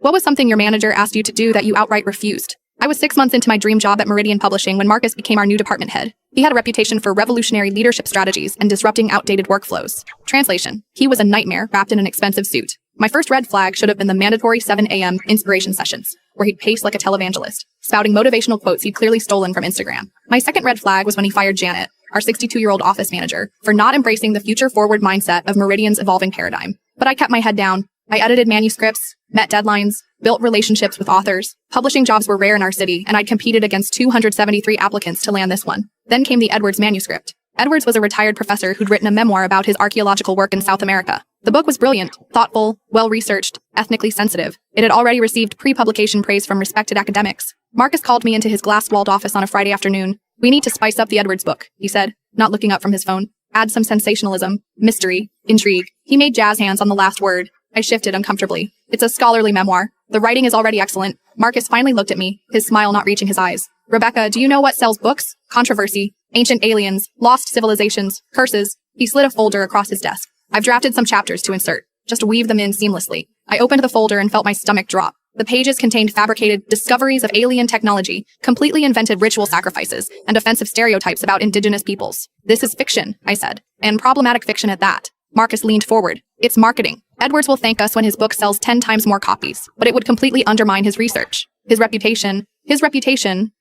What was something your manager asked you to do that you outright refused? I was 6 months into my dream job at Meridian Publishing when Marcus became our new department head. He had a reputation for revolutionary leadership strategies and disrupting outdated workflows. Translation: he was a nightmare wrapped in an expensive suit. My first red flag should have been the mandatory 7 a.m. inspiration sessions, where he'd pace like a televangelist, spouting motivational quotes he'd clearly stolen from Instagram. My second red flag was when he fired Janet, our 62-year-old office manager, for not embracing the future-forward mindset of Meridian's evolving paradigm. But I kept my head down. I edited manuscripts, met deadlines, built relationships with authors. Publishing jobs were rare in our city, and I'd competed against 273 applicants to land this one. Then came the Edwards manuscript. Edwards was a retired professor who'd written a memoir about his archaeological work in South America. The book was brilliant, thoughtful, well-researched, ethnically sensitive. It had already received pre-publication praise from respected academics. Marcus called me into his glass-walled office on a Friday afternoon. "We need to spice up the Edwards book," he said, not looking up from his phone. "Add some sensationalism, mystery, intrigue." He made jazz hands on the last word. I shifted uncomfortably. "It's a scholarly memoir. The writing is already excellent." Marcus finally looked at me, his smile not reaching his eyes. "Rebecca, do you know what sells books? Controversy, ancient aliens, lost civilizations, curses." He slid a folder across his desk. "I've drafted some chapters to insert. Just weave them in seamlessly." I opened the folder and felt my stomach drop. The pages contained fabricated discoveries of alien technology, completely invented ritual sacrifices, and offensive stereotypes about indigenous peoples. "This is fiction," I said, "and problematic fiction at that." Marcus leaned forward. "It's marketing. Edwards will thank us when his book sells 10 times more copies, but it would completely undermine his research. His reputation,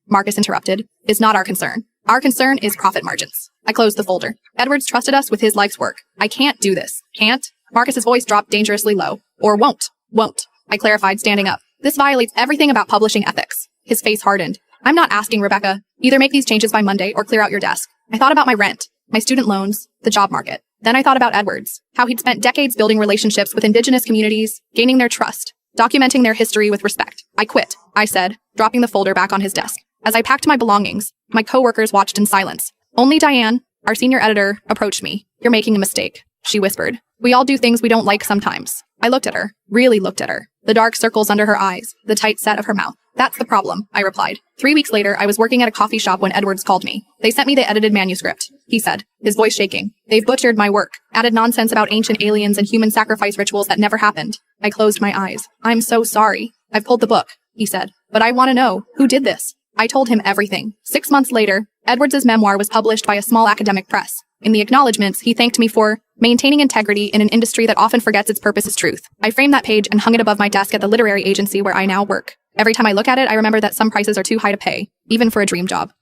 Marcus interrupted, is not our concern. Our concern is profit margins." I closed the folder. Edwards trusted us with his life's work. "I can't do this." "Can't?" Marcus's voice dropped dangerously low. "Or won't." "Won't," I clarified, standing up. "This violates everything about publishing ethics." His face hardened. "I'm not asking, Rebecca. Either make these changes by Monday or clear out your desk." I thought about my rent, my student loans, the job market. Then I thought about Edwards, how he'd spent decades building relationships with indigenous communities, gaining their trust, documenting their history with respect. "I quit," I said, dropping the folder back on his desk. As I packed my belongings, my coworkers watched in silence. Only Diane, our senior editor, approached me. "You're making a mistake," she whispered. "We all do things we don't like sometimes." I looked at her, really looked at her. The dark circles under her eyes, the tight set of her mouth. "That's the problem," I replied. 3 weeks later, I was working at a coffee shop when Edwards called me. "They sent me the edited manuscript," he said, his voice shaking. "They've butchered my work, added nonsense about ancient aliens and human sacrifice rituals that never happened." I closed my eyes. "I'm so sorry." "I've pulled the book," he said. "But I want to know, who did this?" I told him everything. 6 months later, Edwards' memoir was published by a small academic press. In the acknowledgments, he thanked me for maintaining integrity in an industry that often forgets its purpose is truth. I framed that page and hung it above my desk at the literary agency where I now work. Every time I look at it, I remember that some prices are too high to pay, even for a dream job.